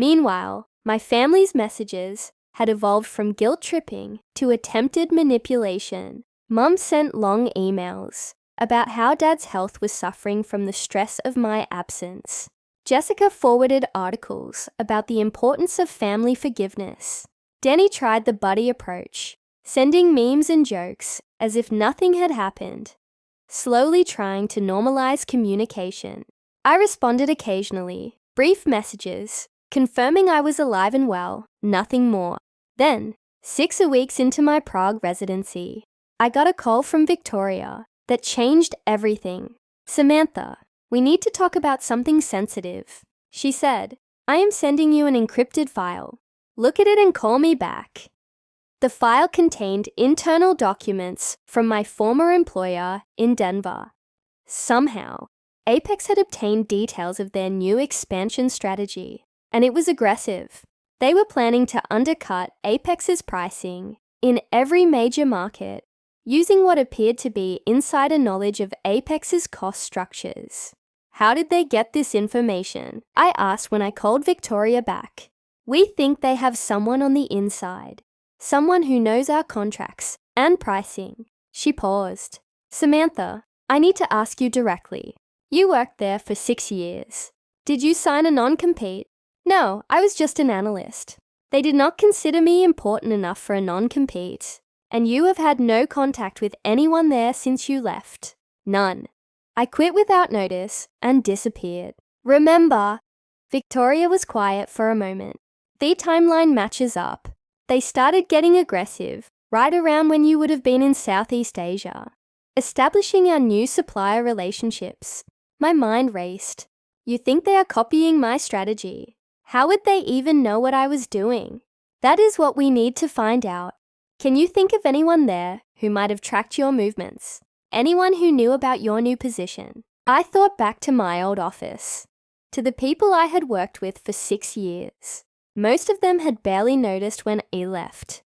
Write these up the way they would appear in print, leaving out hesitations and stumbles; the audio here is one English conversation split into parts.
Meanwhile, my family's messages had evolved from guilt tripping to attempted manipulation. Mum sent long emails about how Dad's health was suffering from the stress of my absence. Jessica forwarded articles about the importance of family forgiveness. Danny tried the buddy approach, sending memes and jokes as if nothing had happened, slowly trying to normalize communication. I responded occasionally, brief messages, confirming I was alive and well, nothing more. Then, 6 weeks into my Prague residency, I got a call from Victoria that changed everything. "Samantha, we need to talk about something sensitive," she said. "I am sending you an encrypted file. Look at it and call me back." The file contained internal documents from my former employer in Denver. Somehow, Apex had obtained details of their new expansion strategy, and it was aggressive. They were planning to undercut Apex's pricing in every major market, using what appeared to be insider knowledge of Apex's cost structures. "How did they get this information?" I asked when I called Victoria back. "We think they have someone on the inside, someone who knows our contracts and pricing." She paused. "Samantha, I need to ask you directly. You worked there for 6 years. Did you sign a non-compete?" "No, I was just an analyst. They did not consider me important enough for a non-compete. And you have had no contact with anyone there since you left?" "None. I quit without notice and disappeared." "Remember," Victoria was quiet for a moment. "The timeline matches up. They started getting aggressive right around when you would have been in Southeast Asia, establishing our new supplier relationships." My mind raced. "You think they are copying my strategy? How would they even know what I was doing?" "That is what we need to find out. Can you think of anyone there who might have tracked your movements? Anyone who knew about your new position?" I thought back to my old office, to the people I had worked with for 6 years. Most of them had barely noticed when I left.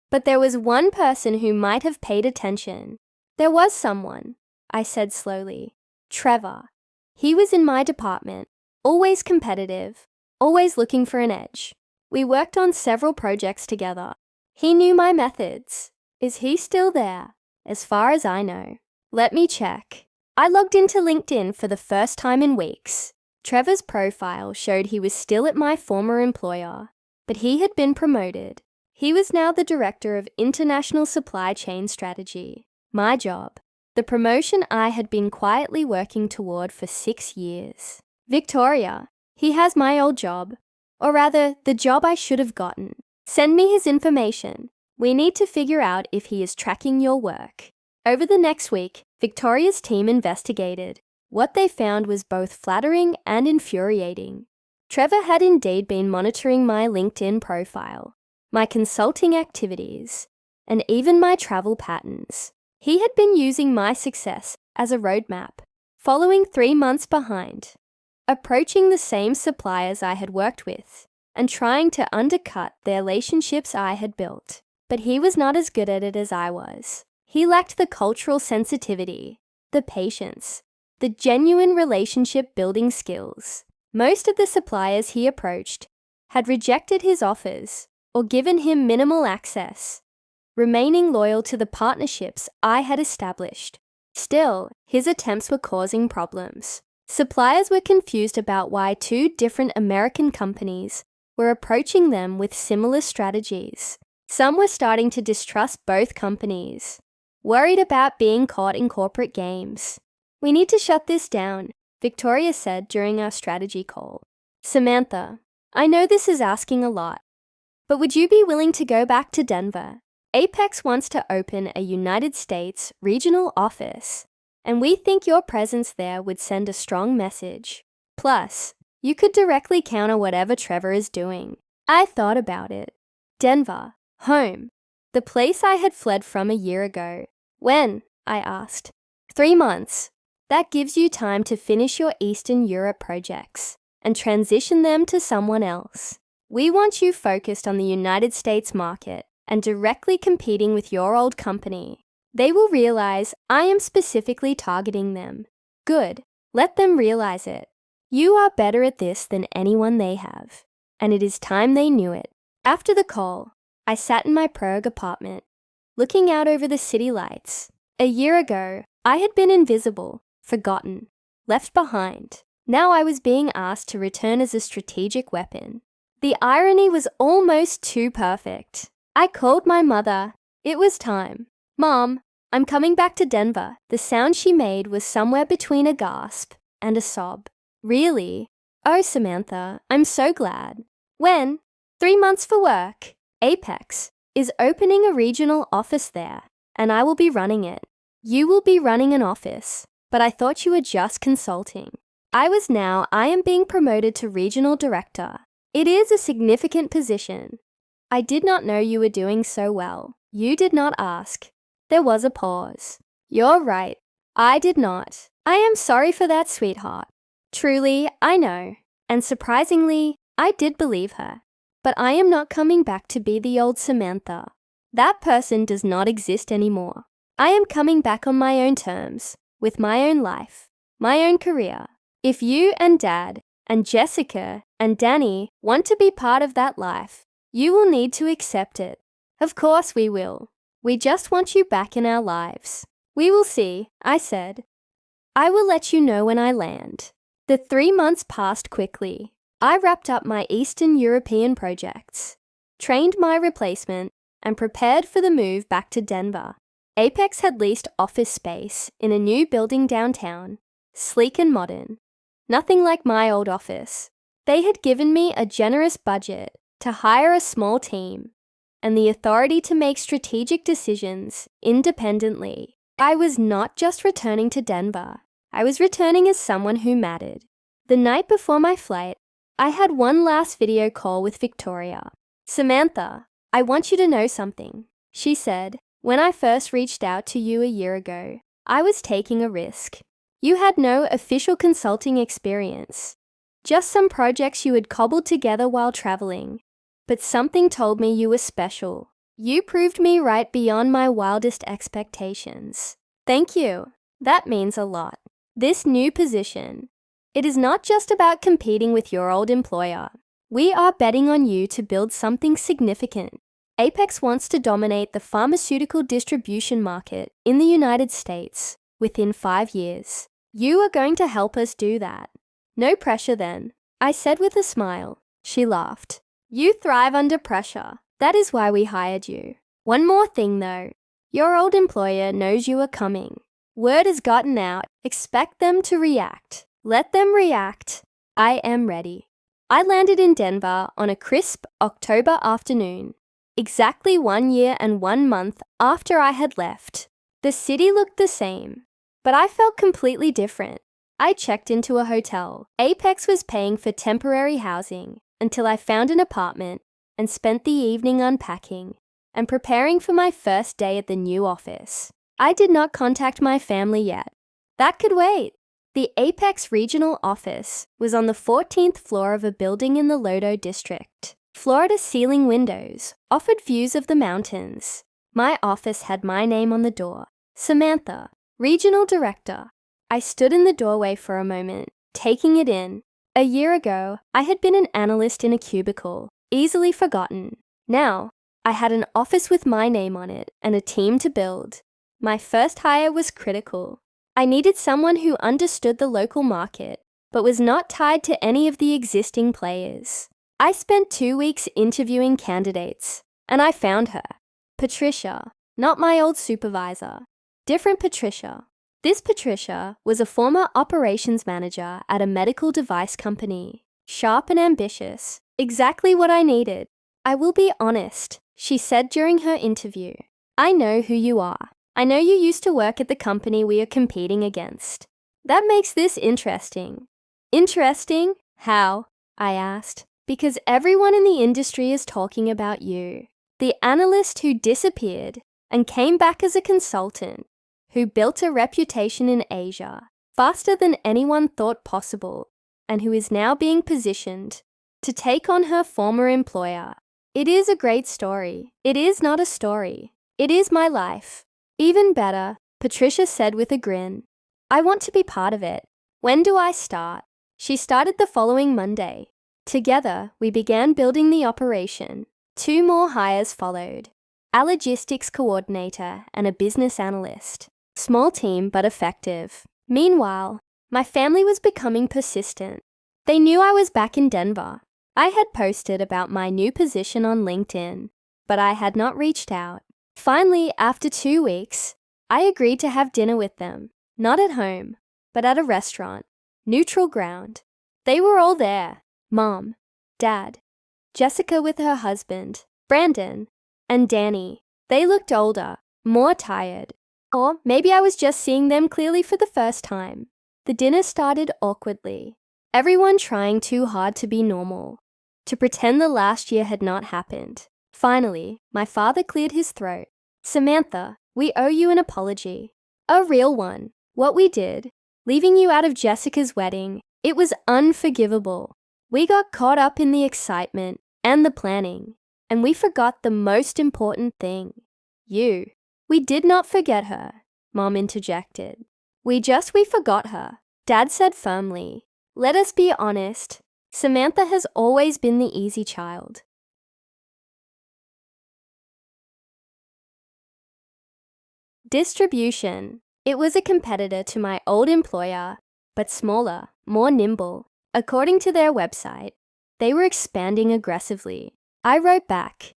But there was one person who might have paid attention. "There was someone," I said slowly. "Trevor. He was in my department, always competitive, always looking for an edge. We worked on several projects together. He knew my methods. Is he still there? As far as I know. Let me check." I logged into LinkedIn for the first time in weeks. Trevor's profile showed he was still at my former employer, but he had been promoted. He was now the director of International Supply Chain Strategy, my job, the promotion I had been quietly working toward for 6 years. "Victoria, he has my old job, or rather, the job I should have gotten. Send me his information. We need to figure out if he is tracking your work." Over the next week, Victoria's team investigated. What they found was both flattering and infuriating. Trevor had indeed been monitoring my LinkedIn profile, my consulting activities, and even my travel patterns. He had been using my success as a roadmap, following 3 months behind, approaching the same suppliers I had worked with, and trying to undercut the relationships I had built. But he was not as good at it as I was. He lacked the cultural sensitivity, the patience, the genuine relationship-building skills. Most of the suppliers he approached had rejected his offers or given him minimal access, remaining loyal to the partnerships I had established. Still, his attempts were causing problems. Suppliers were confused about why 2 different American companies were approaching them with similar strategies. Some were starting to distrust both companies, worried about being caught in corporate games. "We need to shut this down," Victoria said during our strategy call. "Samantha, I know this is asking a lot, but would you be willing to go back to Denver? Apex wants to open a United States regional office, and we think your presence there would send a strong message. Plus, you could directly counter whatever Trevor is doing." I thought about it. Denver, home, the place I had fled from a year ago. "When?" I asked. 3 months. That gives you time to finish your Eastern Europe projects and transition them to someone else. We want you focused on the United States market and directly competing with your old company. They will realize I am specifically targeting them. Good. Let them realize it. You are better at this than anyone they have. and it is time they knew it. After the call, I sat in my Prague apartment, looking out over the city lights. A year ago, I had been invisible, forgotten, left behind. Now I was being asked to return as a strategic weapon. The irony was almost too perfect. I called my mother. It was time. "Mom, I'm coming back to Denver." The sound she made was somewhere between a gasp and a sob. "Really? Oh, Samantha, I'm so glad. When?" 3 months for work. Apex is opening a regional office there, and I will be running it. You will be running an office, but I thought you were just consulting. I am being promoted to regional director. It is a significant position. I did not know you were doing so well. You did not ask. There was a pause. You're right. I did not. I am sorry for that, sweetheart. Truly, I know. And surprisingly, I did believe her. But I am not coming back to be the old Samantha. That person does not exist anymore. I am coming back on my own terms, with my own life, my own career. If you and Dad and Jessica and Danny want to be part of that life, you will need to accept it. Of course we will. We just want you back in our lives. We will see, I said. I will let you know when I land. The 3 months passed quickly. I wrapped up my Eastern European projects, trained my replacement, and prepared for the move back to Denver. Apex had leased office space in a new building downtown, sleek and modern. Nothing like my old office. They had given me a generous budget to hire a small team and the authority to make strategic decisions independently. I was not just returning to Denver. I was returning as someone who mattered. The night before my flight, I had one last video call with Victoria. "Samantha, I want you to know something," she said. "When I first reached out to you a year ago, I was taking a risk. You had no official consulting experience, just some projects you had cobbled together while traveling. But something told me you were special. You proved me right beyond my wildest expectations. Thank you. That means a lot. This new position, it is not just about competing with your old employer. We are betting on you to build something significant. Apex wants to dominate the pharmaceutical distribution market in the United States within 5 years. You are going to help us do that." "No pressure then," I said with a smile. She laughed. "You thrive under pressure. That is why we hired you. One more thing though. Your old employer knows you are coming. Word has gotten out. Expect them to react. Let them react. I am ready." I landed in Denver on a crisp October afternoon, exactly 1 year and 1 month after I had left. The city looked the same, but I felt completely different. I checked into a hotel. Apex was paying for temporary housing until I found an apartment and spent the evening unpacking and preparing for my first day at the new office. I did not contact my family yet. That could wait. The Apex regional office was on the 14th floor of a building in the Lodo district. Floor-to-ceiling windows offered views of the mountains. My office had my name on the door, Samantha, Regional Director. I stood in the doorway for a moment, taking it in. A year ago, I had been an analyst in a cubicle, easily forgotten. Now, I had an office with my name on it and a team to build. My first hire was critical. I needed someone who understood the local market, but was not tied to any of the existing players. I spent 2 weeks interviewing candidates, and I found her. Patricia, not my old supervisor. Different Patricia. This Patricia was a former operations manager at a medical device company. Sharp and ambitious. Exactly what I needed. "I will be honest," she said during her interview. "I know who you are. I know you used to work at the company we are competing against. That makes this interesting." "Interesting? How?" I asked. "Because everyone in the industry is talking about you. The analyst who disappeared and came back as a consultant, who built a reputation in Asia faster than anyone thought possible, and who is now being positioned to take on her former employer. It is a great story. It is not a story. It is my life." "Even better," Patricia said with a grin. "I want to be part of it. When do I start?" She started the following Monday. Together, we began building the operation. 2 more hires followed: a logistics coordinator and a business analyst. Small team, but effective. Meanwhile, my family was becoming persistent. They knew I was back in Denver. I had posted about my new position on LinkedIn, but I had not reached out. Finally, after 2 weeks, I agreed to have dinner with them. Not at home, but at a restaurant. Neutral ground. They were all there. Mom, Dad, Jessica with her husband, Brandon, and Danny. They looked older, more tired. Or maybe I was just seeing them clearly for the first time. The dinner started awkwardly. Everyone trying too hard to be normal, to pretend the last year had not happened. Finally, my father cleared his throat. "Samantha, we owe you an apology. A real one. What we did, leaving you out of Jessica's wedding, it was unforgivable. We got caught up in the excitement and the planning, and we forgot the most important thing. You." "We did not forget her," Mom interjected. We forgot her," Dad said firmly. "Let us be honest. Samantha has always been the easy child." Distribution. It was a competitor to my old employer, but smaller, more nimble. According to their website, they were expanding aggressively. I wrote back,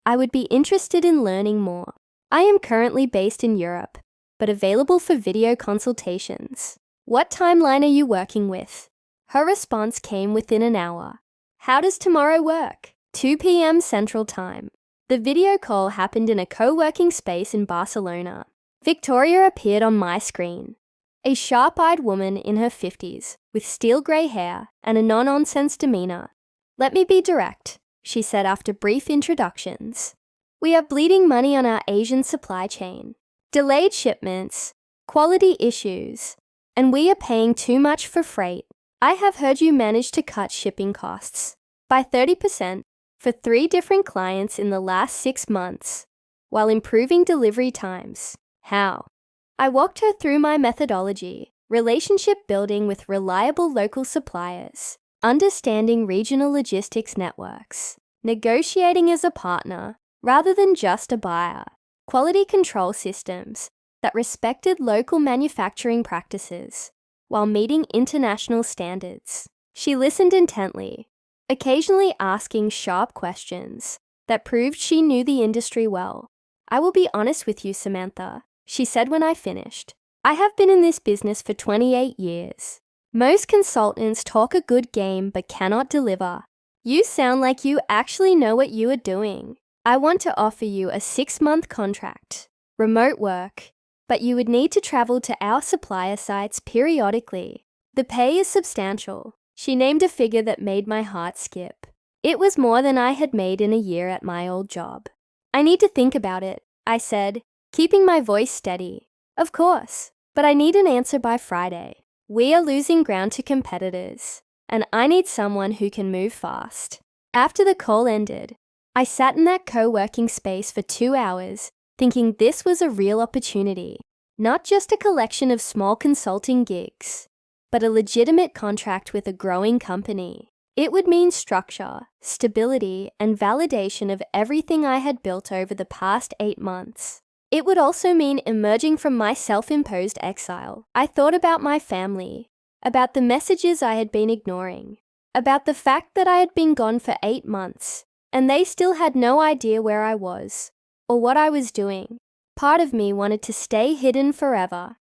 I would be interested in learning more. I am currently based in Europe, but available for video consultations. What timeline are you working with? Her response came within an hour. How does tomorrow work? 2 p.m. Central Time. The video call happened in a co-working space in Barcelona. Victoria appeared on my screen. A sharp-eyed woman in her 50s, with steel grey hair and a no-nonsense demeanor. "Let me be direct," she said after brief introductions. "We are bleeding money on our Asian supply chain. Delayed shipments, quality issues, and we are paying too much for freight. I have heard you managed to cut shipping costs by 30% for 3 different clients in the last 6 months, while improving delivery times. How?" I walked her through my methodology: relationship building with reliable local suppliers, understanding regional logistics networks, negotiating as a partner rather than just a buyer, quality control systems that respected local manufacturing practices while meeting international standards. She listened intently, occasionally asking sharp questions that proved she knew the industry well. "I will be honest with you, Samantha," she said when I finished. "I have been in this business for 28 years. Most consultants talk a good game but cannot deliver. You sound like you actually know what you are doing. I want to offer you a 6-month contract, remote work, but you would need to travel to our supplier sites periodically. The pay is substantial." She named a figure that made my heart skip. It was more than I had made in a year at my old job. "I need to think about it," I said, keeping my voice steady. "Of course, but I need an answer by Friday. We are losing ground to competitors, and I need someone who can move fast." After the call ended, I sat in that co-working space for 2 hours, thinking this was a real opportunity, not just a collection of small consulting gigs, but a legitimate contract with a growing company. It would mean structure, stability, and validation of everything I had built over the past 8 months. It would also mean emerging from my self-imposed exile. I thought about my family, about the messages I had been ignoring, about the fact that I had been gone for 8 months, and they still had no idea where I was or what I was doing. Part of me wanted to stay hidden forever,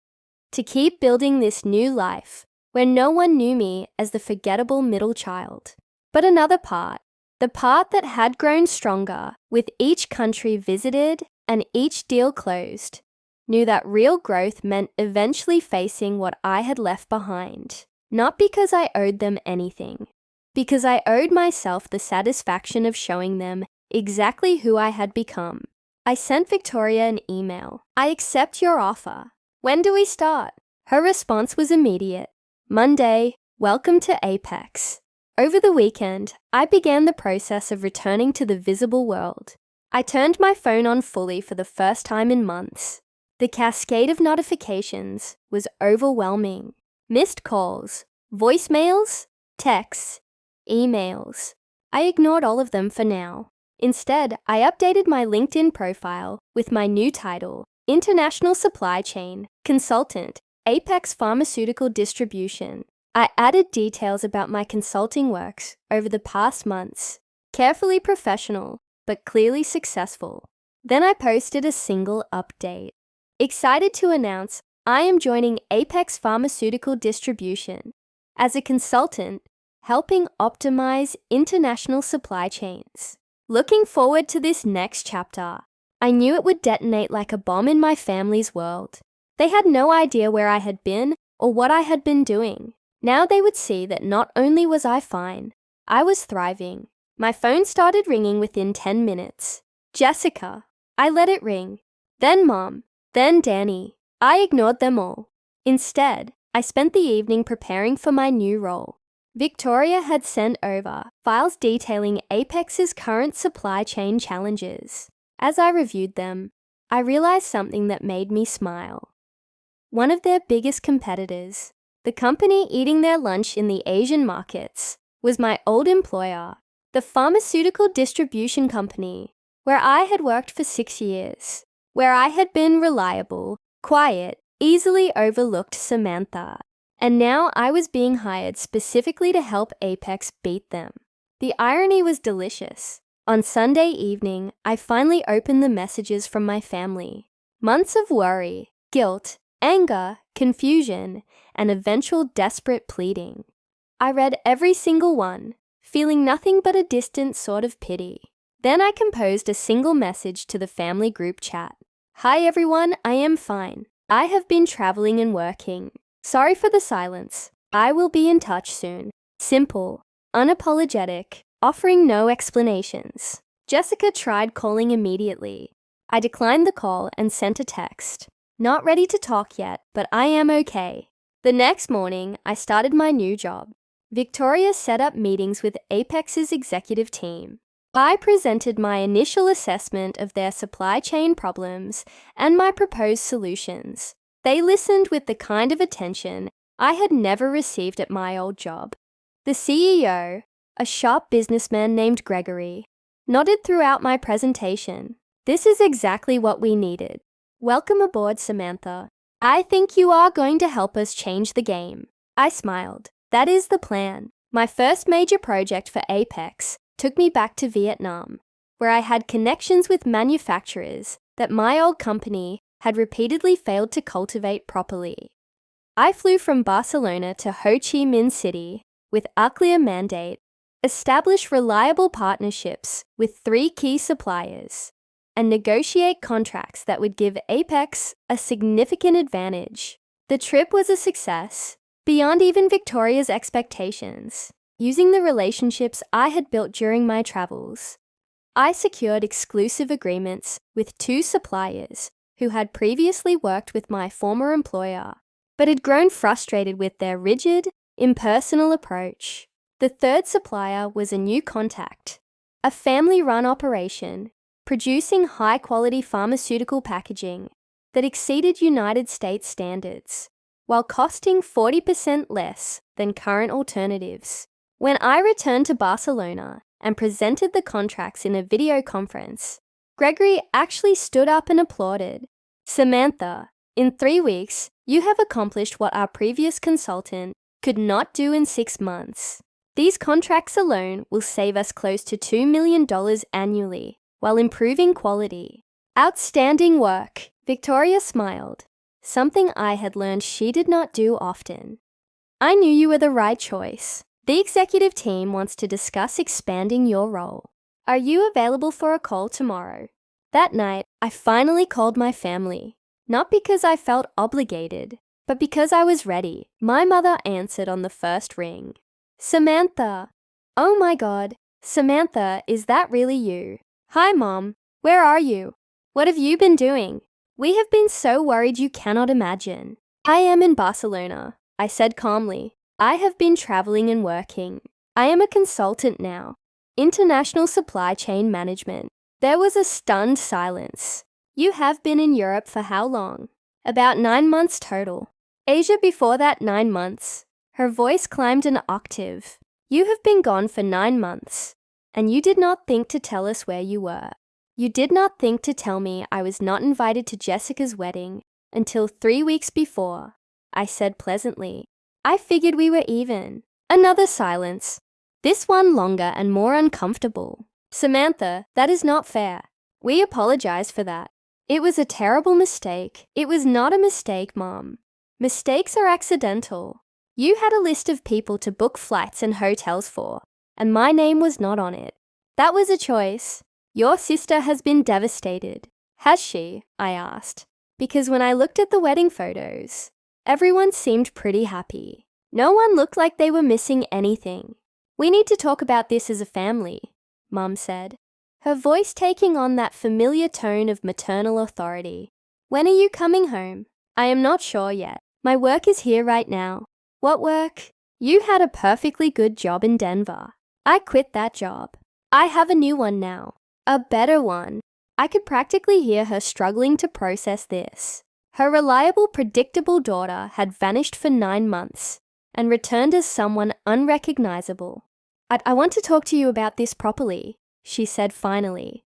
to keep building this new life where no one knew me as the forgettable middle child. But another part, the part that had grown stronger with each country visited and each deal closed, knew that real growth meant eventually facing what I had left behind. Not because I owed them anything, because I owed myself the satisfaction of showing them exactly who I had become. I sent Victoria an email. "I accept your offer. When do we start?" Her response was immediate. "Monday, welcome to Apex." Over the weekend, I began the process of returning to the visible world. I turned my phone on fully for the first time in months. The cascade of notifications was overwhelming. Missed calls, voicemails, texts, emails. I ignored all of them for now. Instead, I updated my LinkedIn profile with my new title, International Supply Chain Consultant, Apex Pharmaceutical Distribution. I added details about my consulting works over the past months. Carefully professional, but clearly successful. Then I posted a single update. Excited to announce I am joining Apex Pharmaceutical Distribution as a consultant, helping optimize international supply chains. Looking forward to this next chapter. I knew it would detonate like a bomb in my family's world. They had no idea where I had been or what I had been doing. Now they would see that not only was I fine, I was thriving. My phone started ringing within 10 minutes. Jessica. I let it ring. Then Mom. Then Danny. I ignored them all. Instead, I spent the evening preparing for my new role. Victoria had sent over files detailing Apex's current supply chain challenges. As I reviewed them, I realized something that made me smile. One of their biggest competitors, the company eating their lunch in the Asian markets, was my old employer, the pharmaceutical distribution company, where I had worked for 6 years, where I had been reliable, quiet, easily overlooked Samantha. And now I was being hired specifically to help Apex beat them. The irony was delicious. On Sunday evening, I finally opened the messages from my family. Months of worry, guilt, anger, confusion, and eventual desperate pleading. I read every single one, feeling nothing but a distant sort of pity. Then I composed a single message to the family group chat. Hi everyone, I am fine. I have been traveling and working. Sorry for the silence. I will be in touch soon. Simple, unapologetic, offering no explanations. Jessica tried calling immediately. I declined the call and sent a text. Not ready to talk yet, but I am okay. The next morning, I started my new job. Victoria set up meetings with Apex's executive team. I presented my initial assessment of their supply chain problems and my proposed solutions. They listened with the kind of attention I had never received at my old job. The CEO, a sharp businessman named Gregory, nodded throughout my presentation. This is exactly what we needed. Welcome aboard, Samantha. I think you are going to help us change the game. I smiled. That is the plan. My first major project for Apex took me back to Vietnam, where I had connections with manufacturers that my old company had repeatedly failed to cultivate properly. I flew from Barcelona to Ho Chi Minh City with a clear mandate, establish reliable partnerships with 3 key suppliers, and negotiate contracts that would give Apex a significant advantage. The trip was a success, beyond even Victoria's expectations. Using the relationships I had built during my travels, I secured exclusive agreements with 2 suppliers who had previously worked with my former employer, but had grown frustrated with their rigid, impersonal approach. The third supplier was a new contact, a family-run operation producing high-quality pharmaceutical packaging that exceeded United States standards, while costing 40% less than current alternatives. When I returned to Barcelona and presented the contracts in a video conference, Gregory actually stood up and applauded. Samantha, in 3 weeks, you have accomplished what our previous consultant could not do in 6 months. These contracts alone will save us close to $2 million annually, while improving quality. Outstanding work, Victoria smiled, something I had learned she did not do often. I knew you were the right choice. The executive team wants to discuss expanding your role. Are you available for a call tomorrow? That night, I finally called my family. Not because I felt obligated, but because I was ready. My mother answered on the first ring. Samantha. Oh my God. Samantha, is that really you? Hi, Mom. Where are you? What have you been doing? We have been so worried you cannot imagine. I am in Barcelona, I said calmly. I have been traveling and working. I am a consultant now. International Supply Chain Management. There was a stunned silence. You have been in Europe for how long? About 9 months total. Asia before that 9 months. Her voice climbed an octave. You have been gone for 9 months, and you did not think to tell us where you were. You did not think to tell me I was not invited to Jessica's wedding until 3 weeks before," I said pleasantly. "I figured we were even." Another silence, this one longer and more uncomfortable. "Samantha, that is not fair. We apologize for that. It was a terrible mistake." "It was not a mistake, Mom. Mistakes are accidental. You had a list of people to book flights and hotels for, and my name was not on it. That was a choice. Your sister has been devastated." "Has she?" I asked, because when I looked at the wedding photos, everyone seemed pretty happy. No one looked like they were missing anything. "We need to talk about this as a family," Mum said, her voice taking on that familiar tone of maternal authority. "When are you coming home?" "I am not sure yet. My work is here right now." "What work?" "You had a perfectly good job in Denver. I quit that job. I have a new one now. A better one." I could practically hear her struggling to process this. Her reliable, predictable daughter had vanished for 9 months and returned as someone unrecognizable. I want to talk to you about this properly," she said finally.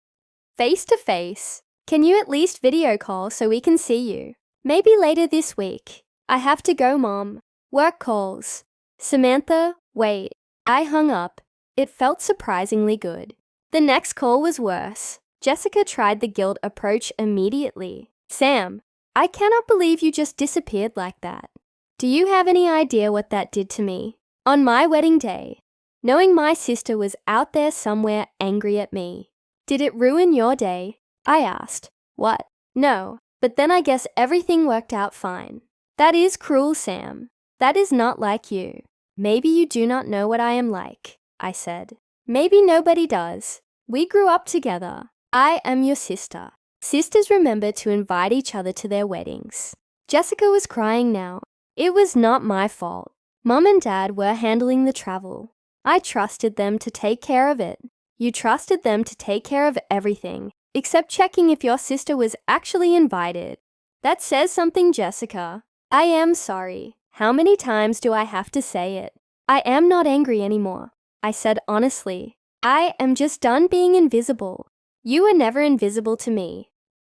"Face to face. Can you at least video call so we can see you? Maybe later this week." "I have to go, Mom. Work calls." "Samantha, wait." I hung up. It felt surprisingly good. The next call was worse. Jessica tried the guilt approach immediately. "Sam, I cannot believe you just disappeared like that. Do you have any idea what that did to me? On my wedding day, knowing my sister was out there somewhere angry at me. Did it ruin your day?" I asked. "What?" "No, but then I guess everything worked out fine." "That is cruel, Sam. That is not like you." "Maybe you do not know what I am like," I said. "Maybe nobody does. We grew up together. I am your sister." Sisters remember to invite each other to their weddings. Jessica was crying now. "It was not my fault. Mom and Dad were handling the travel. I trusted them to take care of it." "You trusted them to take care of everything, except checking if your sister was actually invited. That says something, Jessica." "I am sorry. How many times do I have to say it?" "I am not angry anymore," I said honestly. "I am just done being invisible. You were never invisible to me.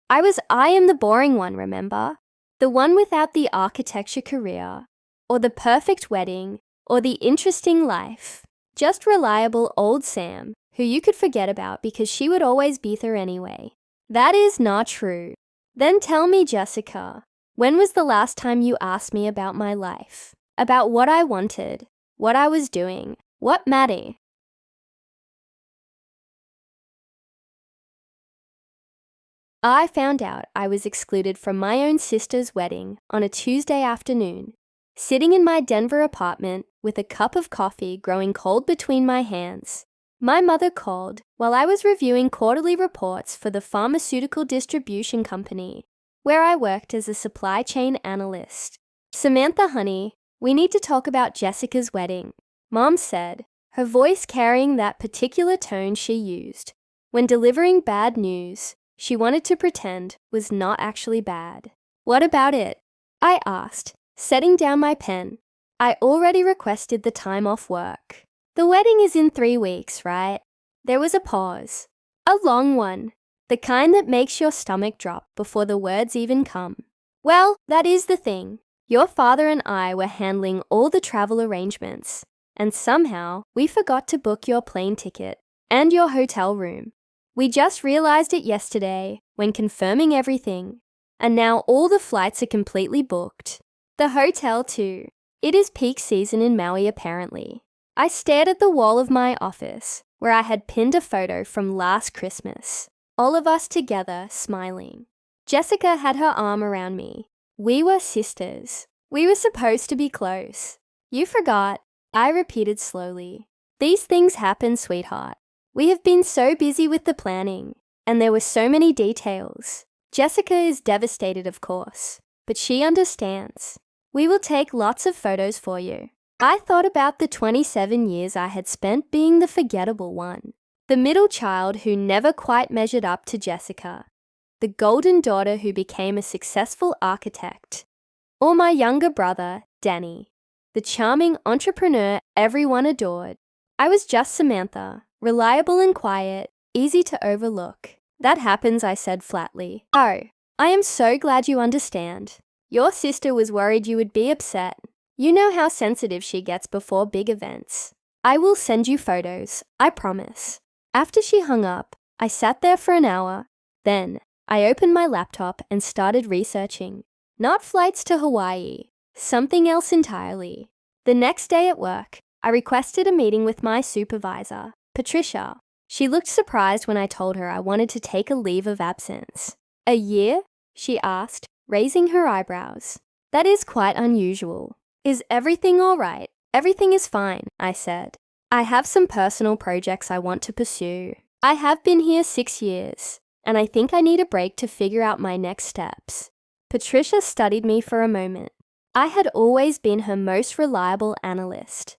I am the boring one, remember? The one without the architecture career, or the perfect wedding, or the interesting life. Just reliable old Sam, who you could forget about because she would always be there anyway." "That is not true." "Then tell me, Jessica, when was the last time you asked me about my life? About what I wanted, what I was doing, what mattered?" I found out I was excluded from my own sister's wedding on a Tuesday afternoon, sitting in my Denver apartment with a cup of coffee growing cold between my hands. My mother called while I was reviewing quarterly reports for the pharmaceutical distribution company, where I worked as a supply chain analyst. "Samantha, honey, we need to talk about Jessica's wedding," Mom said, her voice carrying that particular tone she used when delivering bad news she wanted to pretend was not actually bad. "What about it?" I asked, setting down my pen. I already requested the time off work. "The wedding is in 3 weeks, right?" There was a pause. A long one, the kind that makes your stomach drop before the words even come. "Well, that is the thing. Your father and I were handling all the travel arrangements, and somehow we forgot to book your plane ticket and your hotel room. We just realized it yesterday when confirming everything, and now all the flights are completely booked. The hotel too. It is peak season in Maui apparently." I stared at the wall of my office, where I had pinned a photo from last Christmas. All of us together, smiling. Jessica had her arm around me. We were sisters. We were supposed to be close. "You forgot," I repeated slowly. "These things happen, sweetheart. We have been so busy with the planning, and there were so many details. Jessica is devastated, of course, but she understands. We will take lots of photos for you." I thought about the 27 years I had spent being the forgettable one, the middle child who never quite measured up to Jessica, the golden daughter who became a successful architect, or my younger brother, Danny, the charming entrepreneur everyone adored. I was just Samantha, reliable and quiet, easy to overlook. That happens, I said flatly. Oh, I am so glad you understand. Your sister was worried you would be upset. You know how sensitive she gets before big events. I will send you photos, I promise. After she hung up, I sat there for an hour. Then, I opened my laptop and started researching. Not flights to Hawaii, something else entirely. The next day at work, I requested a meeting with my supervisor, Patricia. She looked surprised when I told her I wanted to take a leave of absence. A year? She asked, raising her eyebrows. That is quite unusual. Is everything all right? Everything is fine, I said. I have some personal projects I want to pursue. I have been here 6 years, and I think I need a break to figure out my next steps. Patricia studied me for a moment. I had always been her most reliable analyst.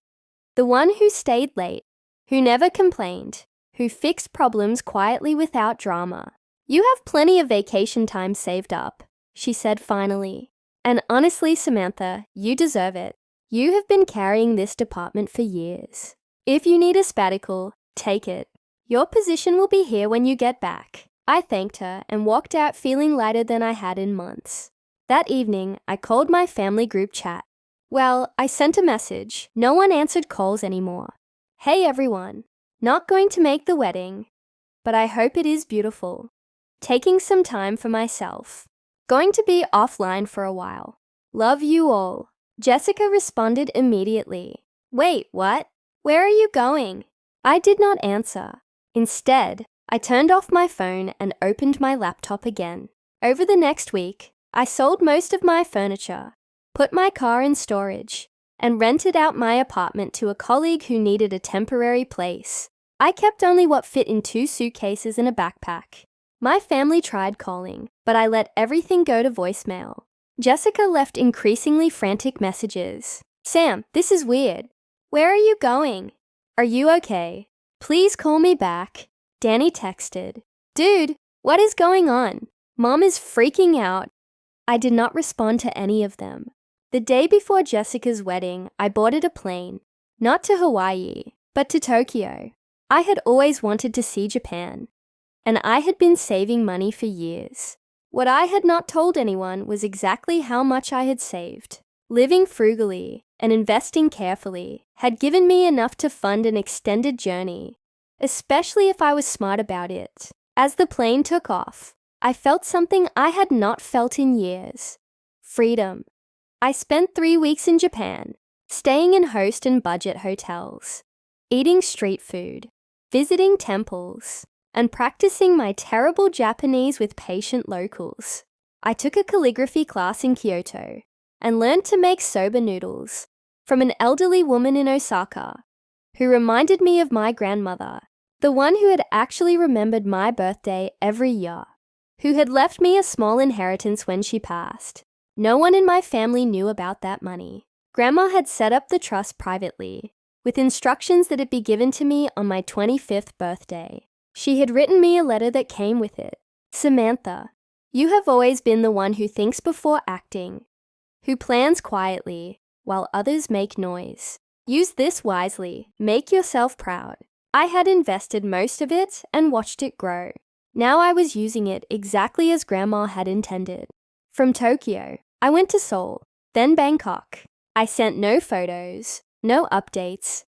The one who stayed late, who never complained, who fixed problems quietly without drama. You have plenty of vacation time saved up, she said finally. And honestly, Samantha, you deserve it. You have been carrying this department for years. If you need a sabbatical, take it. Your position will be here when you get back. I thanked her and walked out feeling lighter than I had in months. That evening, I called my family group chat. Well, I sent a message. No one answered calls anymore. Hey everyone, not going to make the wedding, but I hope it is beautiful. Taking some time for myself. Going to be offline for a while. Love you all. Jessica responded immediately. Wait, what? Where are you going? I did not answer. Instead, I turned off my phone and opened my laptop again. Over the next week, I sold most of my furniture, put my car in storage, and rented out my apartment to a colleague who needed a temporary place. I kept only what fit in 2 suitcases and a backpack. My family tried calling, but I let everything go to voicemail. Jessica left increasingly frantic messages. Sam, this is weird. Where are you going? Are you okay? Please call me back. Danny texted. Dude, what is going on? Mom is freaking out. I did not respond to any of them. The day before Jessica's wedding, I boarded a plane, not to Hawaii, but to Tokyo. I had always wanted to see Japan, and I had been saving money for years. What I had not told anyone was exactly how much I had saved. Living frugally and investing carefully had given me enough to fund an extended journey, especially if I was smart about it. As the plane took off, I felt something I had not felt in years. Freedom. I spent 3 weeks in Japan, staying in host and budget hotels, eating street food, visiting temples, and practicing my terrible Japanese with patient locals. I took a calligraphy class in Kyoto and learned to make soba noodles from an elderly woman in Osaka who reminded me of my grandmother, the one who had actually remembered my birthday every year, who had left me a small inheritance when she passed. No one in my family knew about that money. Grandma had set up the trust privately, with instructions that it be given to me on my 25th birthday. She had written me a letter that came with it. Samantha, you have always been the one who thinks before acting, who plans quietly while others make noise. Use this wisely. Make yourself proud. I had invested most of it and watched it grow. Now I was using it exactly as Grandma had intended. From Tokyo, I went to Seoul, then Bangkok. I sent no photos, no updates,